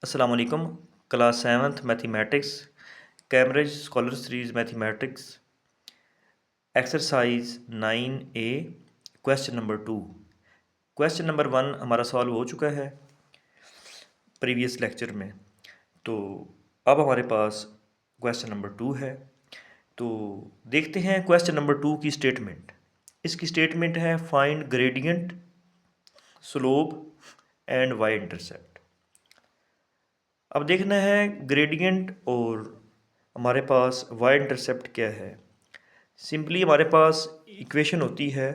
अस्सलाम वालेकुम। Class 7th mathematics Cambridge scholar series mathematics exercise 9A question number 2। Question number 1 हमारा solve हो चुका है प्रीवियस लेक्चर में। तो अब हमारे पास क्वेश्चन नंबर 2 है। तो देखते हैं क्वेश्चन नंबर 2 की स्टेटमेंट। इसकी स्टेटमेंट है find gradient, slope and Y intercept. अब देखना है ग्रेडियंट और हमारे पास वाई इंटरसेप्ट क्या है। सिंपली हमारे पास इक्वेशन होती है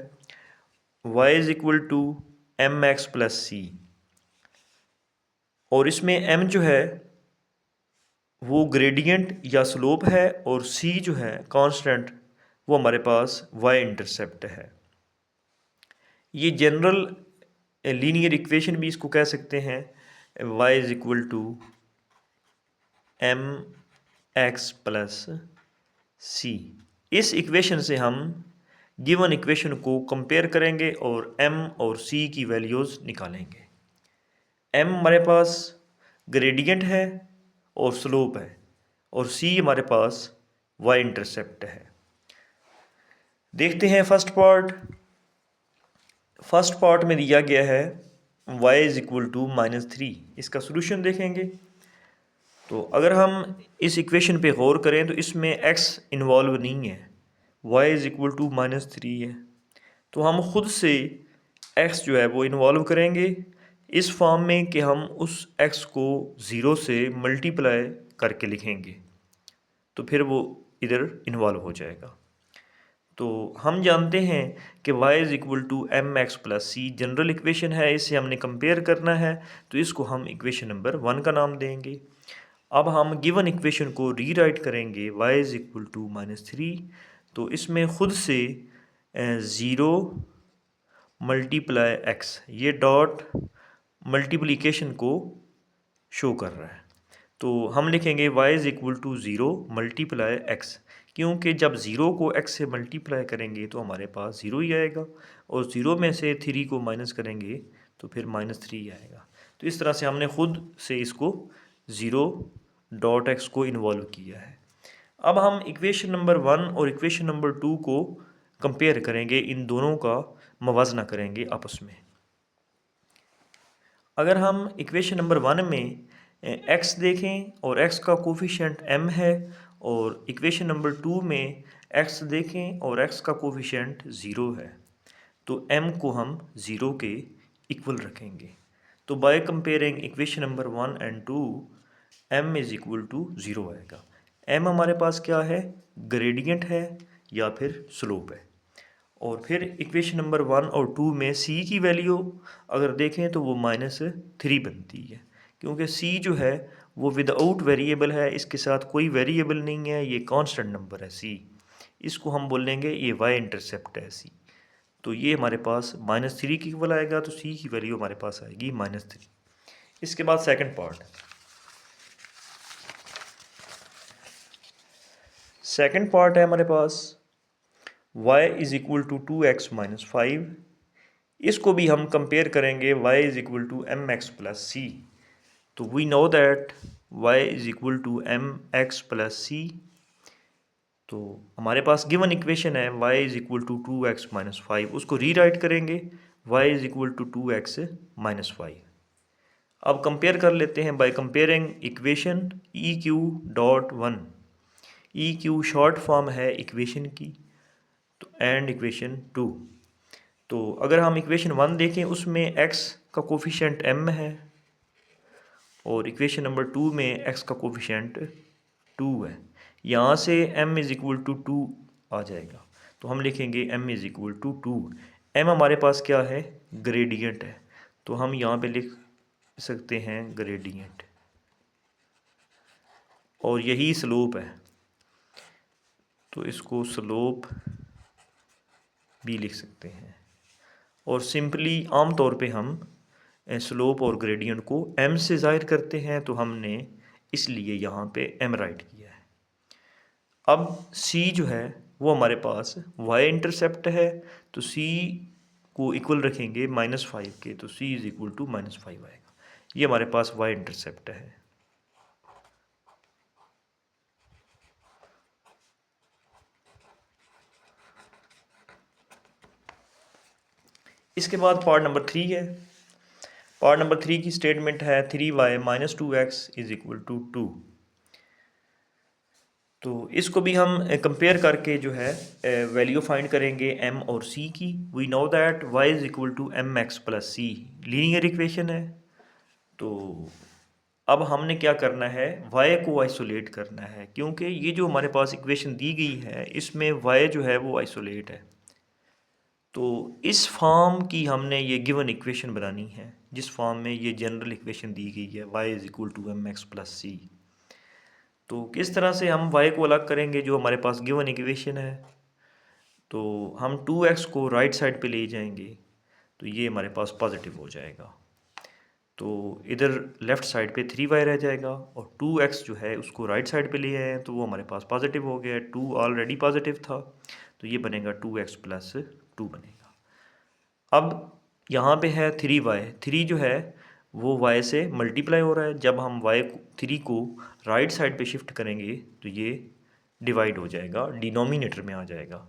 y is equal to M x plus c, और इसमें m जो है वो ग्रेडियंट या स्लोप है और c जो है कांस्टेंट, वो हमारे पास y इंटरसेप्ट है। ये जनरल लीनियर इक्वेशन भी इसको कह सकते हैं, y is equal to M x plus c. इस इक्वेशन से हम गिवन इक्वेशन को कंपेयर करेंगे और m और c की वैल्यूज़ निकालेंगे। m हमारे पास ग्रेडियंट है और स्लोप है, और c हमारे पास y इंटरसेप्ट है। देखते हैं फर्स्ट पार्ट में दिया गया है y इज़ इक्वल टू -3। इसका सोल्यूशन देखेंगे। तो अगर हम इस इक्वेशन पे गौर करें तो इसमें x इन्वॉल्व नहीं है, y इज़ इक्वल टू -3 है। तो हम ख़ुद से x जो है वो इन्वॉल्व करेंगे इस फॉर्म में कि हम उस x को 0 से मल्टीप्लाई करके लिखेंगे, तो फिर वो इधर इन्वॉल्व हो जाएगा। तो हम जानते हैं कि y is equal to M x plus C general equation है, इससे हमने कंपेयर करना है, तो इसको हम इक्वेशन नंबर 1 का नाम देंगे। अब हम गिवन इक्वेशन को रीराइट करेंगे y इज़ इक्वल टू -3। तो इसमें ख़ुद से 0 मल्टीप्लाई x, ये डॉट मल्टीप्लिकेशन को शो कर रहा है। तो हम लिखेंगे y is equal to 0 multiply x, क्योंकि जब 0 को x से मल्टीप्लाई करेंगे तो हमारे पास 0 ही आएगा, और 0 में से 3 को माइनस करेंगे तो फिर -3 आएगा। तो इस तरह से हमने ख़ुद से इसको 0 डॉट x को इन्वॉल्व किया है। अब हम इक्वेशन नंबर 1 और इक्वेशन नंबर 2 को कंपेयर करेंगे, इन दोनों का मवाजना करेंगे आपस में। अगर हम इक्वेशन नंबर 1 में x देखें और x का कोफिशिएंट m है, और इक्वेशन नंबर 2 में x देखें और x का कोफिशिएंट 0 है, तो m को हम 0 के इक्वल रखेंगे। तो by comparing equation number 1 and 2 m is equal to 0 आएगा। m हमारे पास क्या है, ग्रेडियंट है या फिर स्लोप है। और फिर इक्वेशन नंबर 1 और 2 में c की वैल्यू अगर देखें तो वो -3 बनती है, क्योंकि c जो है वो विदाउट वेरिएबल है, इसके साथ कोई वेरिएबल नहीं है, ये कांस्टेंट नंबर है c। इसको हम बोलेंगे ये y इंटरसेप्ट है c। तो ये हमारे पास -3 की इक्वल आएगा, तो c की वैल्यू हमारे पास आएगी -3। इसके बाद सेकंड पार्ट है हमारे पास y is equal to 2x minus 5। इसको भी हम कंपेयर करेंगे y is equal to M x plus c. तो we know that y is equal to M x plus c. तो हमारे पास गिवन इक्वेशन है y is equal to 2x minus 5, उसको रीराइट करेंगे y is equal to 2x minus 5। अब compare कर लेते हैं by comparing equation e Q dot 1। E Q short form है इक्वेशन की, तो एंड इक्वेशन 2। तो अगर हम इक्वेशन 1 देखें उसमें x का कोफिशिएंट m है, और इक्वेशन नंबर 2 में x का कोफिशिएंट 2 है। यहाँ से m इज़ इक्वल टू 2 आ जाएगा, तो हम लिखेंगे m is equal to 2। m हमारे पास क्या है, ग्रेडियंट है, तो हम यहाँ पे लिख सकते हैं ग्रेडियंट, और यही स्लोप है, तो इसको स्लोप भी लिख सकते हैं। और सिंपली आम तौर पे हम स्लोप और ग्रेडियंट को m से ज़ाहिर करते हैं, तो हमने इसलिए यहाँ पे m राइट किया है। अब c जो है वो हमारे पास y इंटरसेप्ट है, तो c को इक्वल रखेंगे -5 के, तो c इज़ इक्वल टू -5 आएगा। ये हमारे पास y इंटरसेप्ट है। इसके बाद पार्ट नंबर 3 है। पार्ट नंबर 3 की स्टेटमेंट है 3y minus 2x is equal to 2। तो इसको भी हम कंपेयर करके जो है वैल्यू फाइंड करेंगे m और c की। We know that y is equal to M x plus C, linear equation है। तो अब हमने क्या करना है, y को आइसोलेट करना है, क्योंकि ये जो हमारे पास इक्वेशन दी गई है इसमें y जो है वो आइसोलेट है। तो इस फॉर्म की हमने ये गिवन इक्वेशन बनानी है, जिस फॉर्म में ये जनरल इक्वेशन दी गई है y is equal to M x plus c. तो किस तरह से हम y को अलग करेंगे, जो हमारे पास गिवन इक्वेशन है। तो हम 2x को राइट साइड पे ले जाएंगे तो ये हमारे पास पॉजिटिव हो जाएगा। तो इधर लेफ़्ट साइड पे 3y रह जाएगा और 2x जो है उसको राइट साइड पे ले आए हैं तो वो हमारे पास पॉजिटिव हो गया। 2 ऑलरेडी पॉजिटिव था तो ये बनेगा 2x प्लस 2 बनेगा। अब यहाँ पे है 3y, 3 जो है वो y से मल्टीप्लाई हो रहा है। जब हम 3 को राइट साइड पे शिफ्ट करेंगे तो ये डिवाइड हो जाएगा, डिनोमिनेटर में आ जाएगा।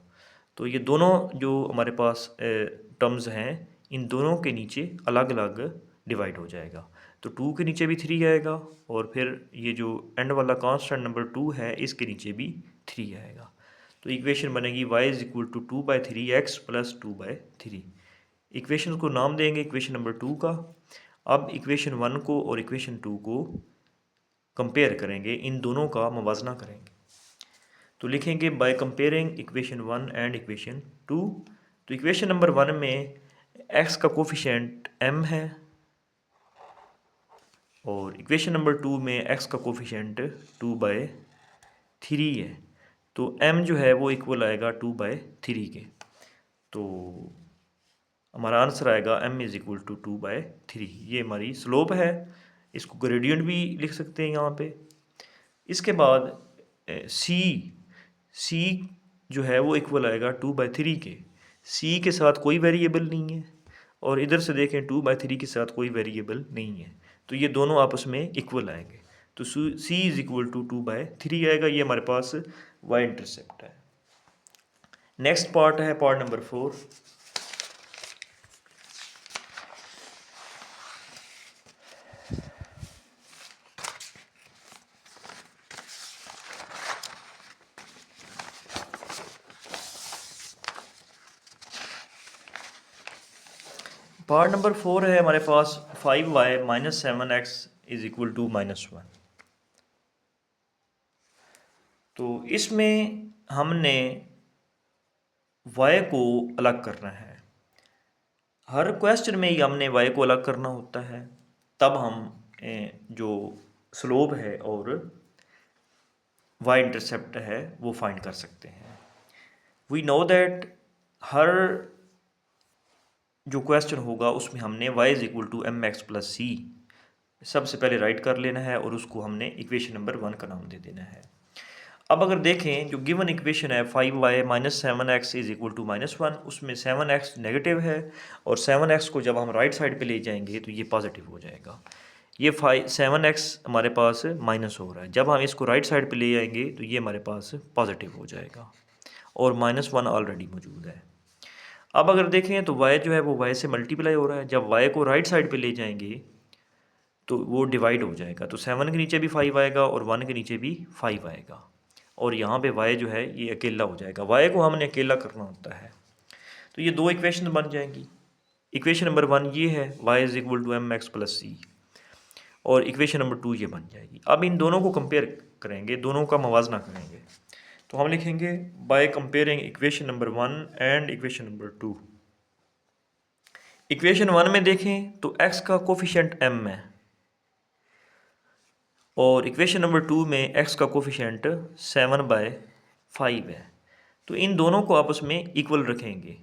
तो ये दोनों जो हमारे पास टर्म्स हैं इन दोनों के नीचे अलग अलग डिवाइड हो जाएगा। तो 2 के नीचे भी 3 आएगा और फिर ये जो एंड वाला कांस्टेंट नंबर 2 है इसके नीचे भी 3 आएगा। तो इक्वेशन बनेगी y is equal to 2/3 x plus 2/3। Equation को नाम देंगे इक्वेशन नंबर 2 का। अब इक्वेशन 1 को और इक्वेशन 2 को कंपेयर करेंगे, इन दोनों का मुवाजना करेंगे। तो लिखेंगे bye comparing equation 1 and equation 2। तो इक्वेशन नंबर 1 में x का कोफिशिएंट m है और इक्वेशन नंबर 2 में x का कोफिशिएंट 2/3 है। तो m जो है वो इक्वल आएगा 2/3 के। तो हमारा आंसर आएगा m इज़ इक्वल टू 2/3। ये हमारी स्लोप है, इसको ग्रेडियंट भी लिख सकते हैं यहाँ पे। इसके बाद c जो है वो इक्वल आएगा 2/3 के। c के साथ कोई वेरिएबल नहीं है और इधर से देखें 2/3 के साथ कोई वेरिएबल नहीं है, तो ये दोनों आपस में इक्वल आएंगे। तो c इज़ इक्वल टू 2/3 आएगा। ये हमारे पास y इंटरसेप्ट है। नेक्स्ट पार्ट है पार्ट नंबर 4। पार्ट नंबर 4 है हमारे पास 5y minus 7x is equal to -1। तो इसमें हमने y को अलग करना है। हर क्वेश्चन में ही हमने y को अलग करना होता है, तब हम जो स्लोप है और y इंटरसेप्ट है वो फाइंड कर सकते हैं। वी नो दैट हर जो क्वेश्चन होगा उसमें हमने y is equal to M x plus c सबसे पहले राइट कर लेना है और उसको हमने इक्वेशन नंबर 1 का नाम दे देना है। अब अगर देखें जो गिवन इक्वेशन है 5y minus 7x is equal to -1, उसमें 7x नेगेटिव है और 7x को जब हम राइट साइड पे ले जाएंगे तो ये पॉजिटिव हो जाएगा। ये 7x हमारे पास माइनस हो रहा है, जब हम इसको राइट साइड पे ले आएंगे तो ये हमारे पास पॉजिटिव हो जाएगा और -1 ऑलरेडी मौजूद है। अब अगर देखें तो y जो है वो y से मल्टीप्लाई हो रहा है, जब y को राइट साइड पे ले जाएंगे तो वो डिवाइड हो जाएगा। तो 7 के नीचे भी 5 आएगा और 1 के नीचे भी 5 आएगा और यहाँ पे y जो है ये अकेला हो जाएगा। y को हमने अकेला करना होता है। तो ये दो इक्वेशन बन जाएंगी। इक्वेशन नंबर 1 ये है y is equal to M x plus c और इक्वेशन नंबर 2 ये बन जाएगी। अब इन दोनों को कंपेयर करेंगे, दोनों का मवाजना करेंगे। तो हम लिखेंगे bye comparing equation number 1 and equation number 2। Equation 1 में देखें तो x का कोफिशिएंट m है और इक्वेशन नंबर 2 में x का कोफिशिएंट 7/5 है। तो इन दोनों को आपस में इक्वल रखेंगे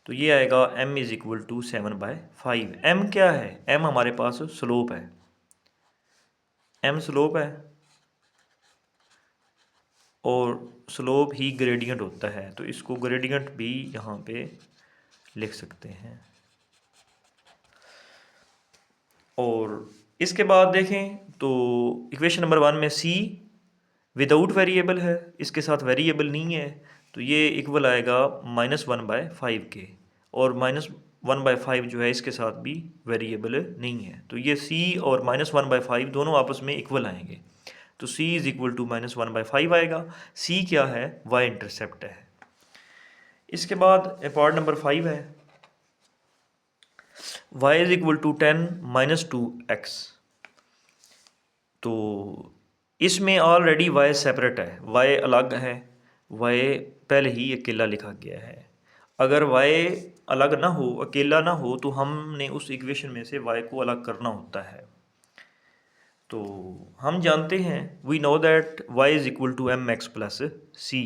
तो ये आएगा m is equal to 7/5। m क्या है? m हमारे पास स्लोप है, m स्लोप है और स्लोप ही ग्रेडियंट होता है, तो इसको ग्रेडियंट भी यहाँ पे लिख सकते हैं। और इसके बाद देखें तो इक्वेशन नंबर 1 में सी विदाउट वेरिएबल है, इसके साथ वेरिएबल नहीं है, तो ये इक्वल आएगा -1/5 के, और -1/5 जो है इसके साथ भी वेरिएबल नहीं है, तो ये सी और -1/5 दोनों आपस में इक्वल आएंगे, तो c इज़ इक्वल टू -1/5 आएगा। c क्या है? y इंटरसेप्ट है। इसके बाद पार्ट नंबर 5 है, y is equal to 10 - 2x। तो इसमें ऑलरेडी y सेपरेट है, y अलग है, y पहले ही अकेला लिखा गया है। अगर y अलग ना हो, अकेला ना हो, तो हमने उस इक्वेशन में से y को अलग करना होता है। तो हम जानते हैं, we know that y is equal to mx plus सी।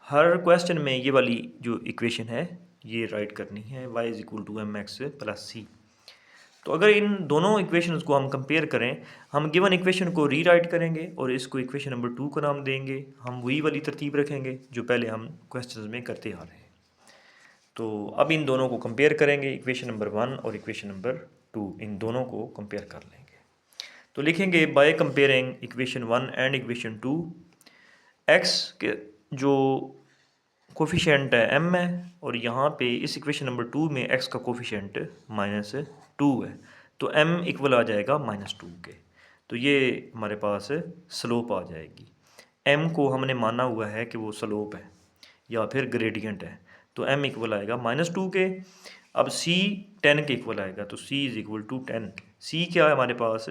हर क्वेश्चन में ये वाली जो इक्वेशन है ये राइट करनी है, y is equal to mx plus c. तो अगर इन दोनों इक्वेशंस को हम कंपेयर करें, हम गिवन इक्वेशन को रीराइट करेंगे और इसको इक्वेशन नंबर 2 का नाम देंगे। हम वही वाली तरतीब रखेंगे जो पहले हम क्वेश्चंस में करते आ रहे हैं। तो अब इन दोनों को कंपेयर करेंगे, इक्वेशन नंबर 1 और इक्वेशन नंबर 2, इन दोनों को कंपेयर कर लेंगे। तो लिखेंगे bye comparing equation 1 and equation 2, x के जो कोफिशिएंट है m है, और यहाँ पे इस इक्वेशन नंबर 2 में x का कोफिशिएंट -2 है, तो m इक्वल आ जाएगा -2 के। तो ये हमारे पास स्लोप आ जाएगी। m को हमने माना हुआ है कि वो स्लोप है या फिर ग्रेडियंट है, तो m इक्वल आएगा -2 के। अब c 10 के इक्वल आएगा, तो c is equal to 10। c क्या है हमारे पास?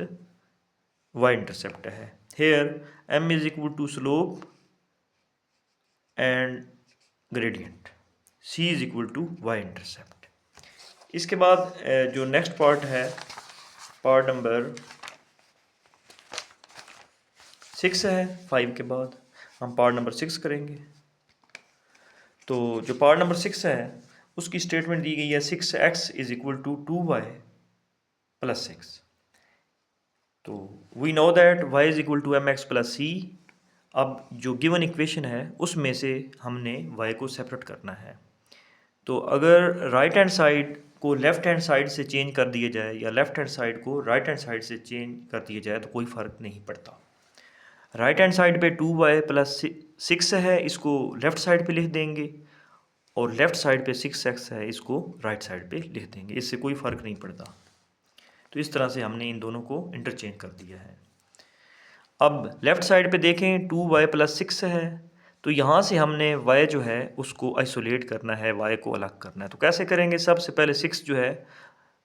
y इंटरसेप्ट है। Here m is equal to slope and gradient, c is equal to y intercept. इसके बाद जो नेक्स्ट पार्ट है, पार्ट नंबर 6 है। 5 के बाद हम पार्ट नंबर 6 करेंगे। तो जो पार्ट नंबर 6 है उसकी स्टेटमेंट दी गई है 6x is equal to 2y plus 6। तो we know that y is equal to mx plus c। अब जो गिवन इक्वेशन है उसमें से हमने y को सेपरेट करना है। तो अगर राइट हैंड साइड को लेफ़्ट हैंड साइड से चेंज कर दिया जाए या लेफ़्ट हैंड साइड को राइट हैंड साइड से चेंज कर दिया जाए तो कोई फ़र्क नहीं पड़ता। राइट हैंड साइड पे 2y प्लस 6 है, इसको लेफ़्ट साइड पे लिख देंगे, और लेफ़्ट साइड पे 6x है, इसको राइट साइड पे लिख देंगे, इससे कोई फ़र्क नहीं पड़ता। तो इस तरह से हमने इन दोनों को इंटरचेंज कर दिया है। अब लेफ़्ट साइड पे देखें 2y प्लस 6 है, तो यहाँ से हमने y जो है उसको आइसोलेट करना है, y को अलग करना है। तो कैसे करेंगे? सबसे पहले 6 जो है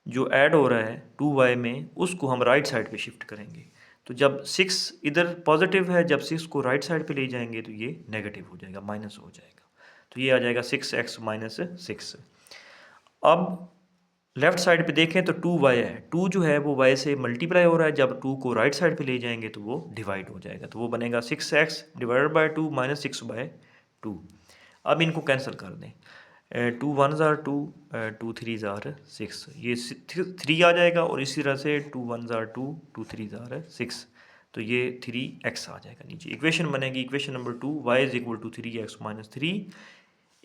जो ऐड हो रहा है 2y में, उसको हम राइट साइड पे शिफ्ट करेंगे। तो जब 6 इधर पॉजिटिव है, जब 6 को राइट साइड पे ले जाएंगे तो ये नेगेटिव हो जाएगा, माइनस हो जाएगा। तो ये आ जाएगा 6x माइनस 6। अब लेफ़्ट साइड पे देखें तो 2y है, 2 जो है वो y से मल्टीप्लाई हो रहा है, जब 2 को राइट साइड पे ले जाएंगे तो वो डिवाइड हो जाएगा, तो वो बनेगा 6x डिवाइडेड बाई 2 माइनस 6/2। अब इनको कैंसिल कर दें, 2 1s are 2, 2 3s are 6, ये 3 आ जाएगा, और इसी तरह से 2 1s are 2, 2 3s are 6, तो ये 3x आ जाएगा नीचे। इक्वेशन बनेगी equation number 2 y is equal to 3x minus 3।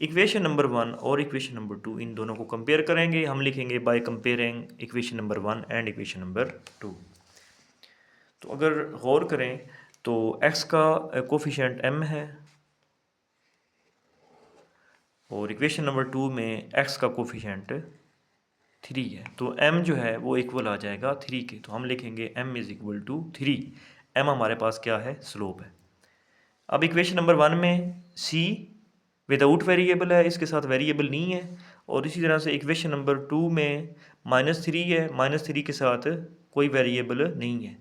Equation number 1 और इक्वेशन नंबर 2 इन दोनों को कंपेयर करेंगे। हम लिखेंगे bye comparing equation number 1 and equation number 2। तो अगर गौर करें तो x का कोफिशिएंट m है, और इक्वेशन नंबर 2 में x का कोफिशिएंट 3 है, तो m जो है वो इक्वल आ जाएगा 3 के। तो हम लिखेंगे m is equal to 3। m हमारे पास क्या है? स्लोप है। अब इक्वेशन नंबर 1 में c विदाउट वेरिएबल है, इसके साथ वेरिएबल नहीं है, और इसी तरह से इक्वेशन नंबर 2 में -3 है, -3 के साथ कोई वेरिएबल नहीं है,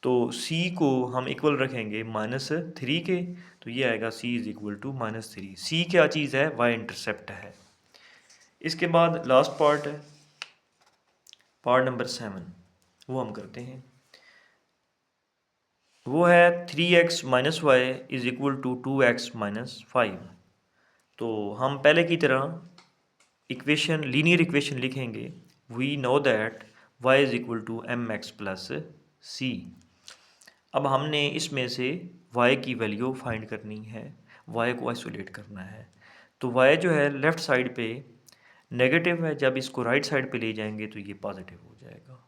तो c को हम इक्वल रखेंगे -3 के, तो ये आएगा c is equal to -3। c क्या चीज़ है? y इंटरसेप्ट है। इसके बाद लास्ट पार्ट है, पार्ट नंबर 7, वो हम करते हैं। वो है 3x minus Y is equal to 2x minus 5। तो हम पहले की तरह इक्वेशन लीनियर इक्वेशन लिखेंगे। We know that y is equal to mx plus c। अब हमने इसमें से y की वैल्यू फाइंड करनी है, y को आइसोलेट करना है। तो y जो है लेफ़्ट साइड पे नेगेटिव है, जब इसको राइट साइड पे ले जाएंगे तो ये पॉजिटिव हो जाएगा,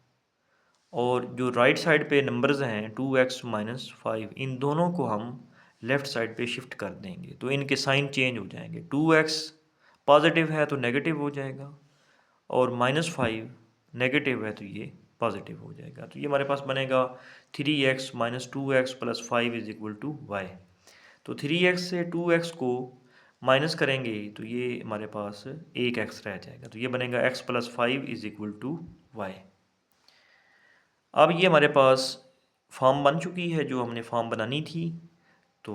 और जो राइट साइड पे नंबर्स हैं 2x-5, इन दोनों को हम लेफ़्ट साइड पे शिफ्ट कर देंगे तो इनके साइन चेंज हो जाएंगे। 2x पॉजिटिव है तो नेगेटिव हो जाएगा और -5 नेगेटिव है तो ये पॉजिटिव हो जाएगा। तो ये हमारे पास बनेगा 3x - 2x + 5 = y। तो 3x से 2x को माइनस करेंगे तो ये हमारे पास 1x रह जाएगा। तो ये बनेगा x + 5 = y। अब ये हमारे पास फॉर्म बन चुकी है जो हमने फॉर्म बनानी थी। तो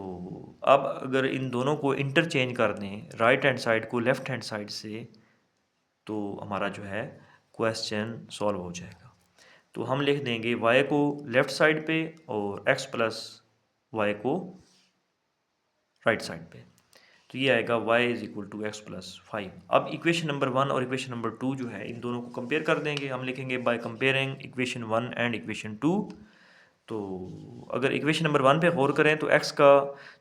अब अगर इन दोनों को इंटरचेंज कर दें राइट हैंड साइड को लेफ़्ट हैंड साइड से तो हमारा जो है क्वेश्चन सॉल्व हो जाएगा। तो हम लिख देंगे y को लेफ़्ट साइड पे और x + y को राइट साइड पे। तो ये आएगा y = x + 5। अब इक्वेशन नंबर 1 और इक्वेशन नंबर 2 जो है इन दोनों को कंपेयर कर देंगे। हम लिखेंगे bye comparing equation 1 and equation 2। तो अगर इक्वेशन नंबर 1 पे गौर करें तो x का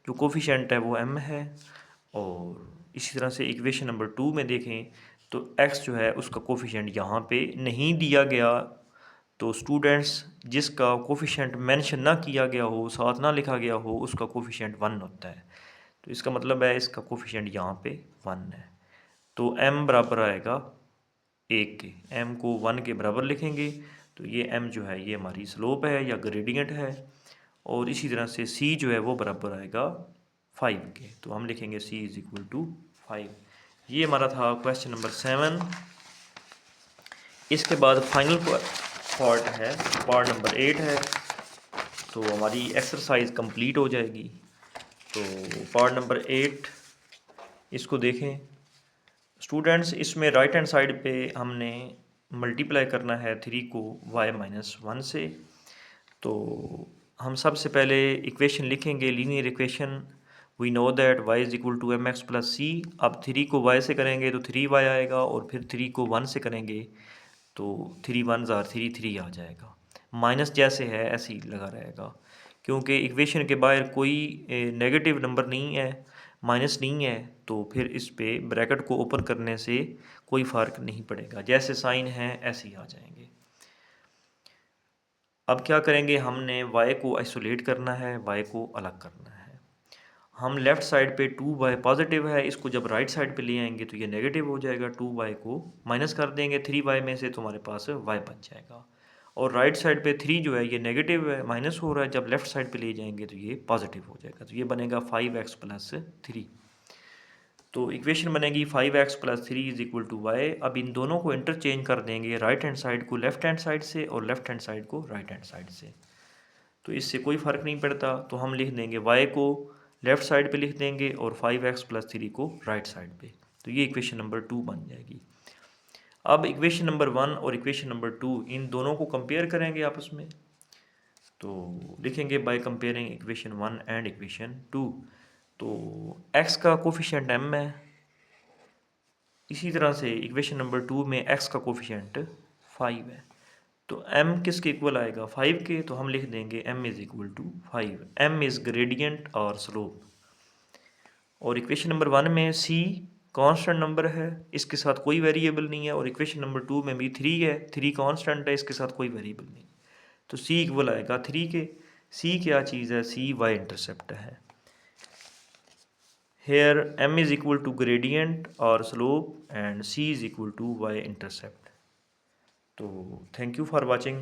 जो कोफिशिएंट है वो m है और इसी तरह से इक्वेशन नंबर 2 में देखें तो x जो है उसका कोफिशिएंट यहाँ पे नहीं दिया गया। तो स्टूडेंट्स जिसका कोफिशिएंट मेंशन ना किया गया हो, साथ ना लिखा गया हो, उसका कोफिशिएंट 1 होता है। तो इसका मतलब है इसका कोफिशिएंट यहाँ पे 1 है। तो m बराबर आएगा 1 के। m को 1 के बराबर लिखेंगे तो ये m जो है ये हमारी स्लोप है या ग्रेडियंट है। और इसी तरह से c जो है वो बराबर आएगा 5 के। तो हम लिखेंगे c = 5। ये हमारा था क्वेश्चन नंबर 7। इसके बाद फाइनल पार्ट है, पार्ट नंबर 8 है। तो हमारी एक्सरसाइज कंप्लीट हो जाएगी। तो पार्ट नंबर 8 इसको देखें स्टूडेंट्स। इसमें राइट हैंड साइड पे हमने मल्टीप्लाई करना है 3 को y - 1 से। तो हम सबसे पहले इक्वेशन लिखेंगे linear equation. We know that y = mx + c। अब 3 को y से करेंगे तो 3y आएगा और फिर 3 को 1 से करेंगे तो 3 1s are 3 3 आ जाएगा। माइनस जैसे है ऐसे ही लगा रहेगा क्योंकि इक्वेशन के बाहर कोई नेगेटिव नंबर नहीं है, माइनस नहीं है। तो फिर इस पे ब्रैकेट को ओपन करने से कोई फ़र्क नहीं पड़ेगा, जैसे साइन है ऐसे ही आ जाएंगे। अब क्या करेंगे, हमने y को आइसोलेट करना है, y को अलग करना है। हम लेफ़्ट साइड पे 2y पॉजिटिव है, इसको जब राइट साइड पे ले आएंगे तो ये नेगेटिव हो जाएगा। 2y को माइनस कर देंगे 3y में से तो हमारे पास y बच जाएगा। और राइट साइड पे 3 जो है ये नेगेटिव है, माइनस हो रहा है, जब लेफ़्ट साइड पे ले जाएंगे तो ये पॉजिटिव हो जाएगा। तो ये बनेगा 5x + 3। तो इक्वेशन बनेगी 5x + 3 = y। अब इन दोनों को इंटरचेंज कर देंगे, राइट हैंड साइड को लेफ़्ट हैंड साइड से और लेफ़्ट हैंड साइड को राइट हैंड साइड से। तो इससे कोई फ़र्क नहीं पड़ता। तो हम लिख देंगे y को लेफ़्ट साइड पे लिख देंगे और 5x + 3 को राइट साइड पे। तो ये इक्वेशन नंबर 2 बन जाएगी। अब इक्वेशन नंबर 1 और इक्वेशन नंबर 2 इन दोनों को कंपेयर करेंगे आपस में। तो लिखेंगे bye comparing equation 1 and equation 2। तो x का कोफिशिएंट m है। इसी तरह से इक्वेशन नंबर 2 में x का कोफिशिएंट 5 है। तो m किसके इक्वल आएगा, 5 के। तो हम लिख देंगे m = 5। m इज़ ग्रेडियंट और स्लोप। और इक्वेशन नंबर 1 में c कांस्टेंट नंबर है, इसके साथ कोई वेरिएबल नहीं है। और इक्वेशन नंबर 2 में भी 3 है, 3 कांस्टेंट है, इसके साथ कोई वेरिएबल नहीं। तो c इक्वल आएगा 3 के। c क्या चीज़ है, c y इंटरसेप्ट है। Here m = gradient or slope and c = y intercept. तो thank you for watching.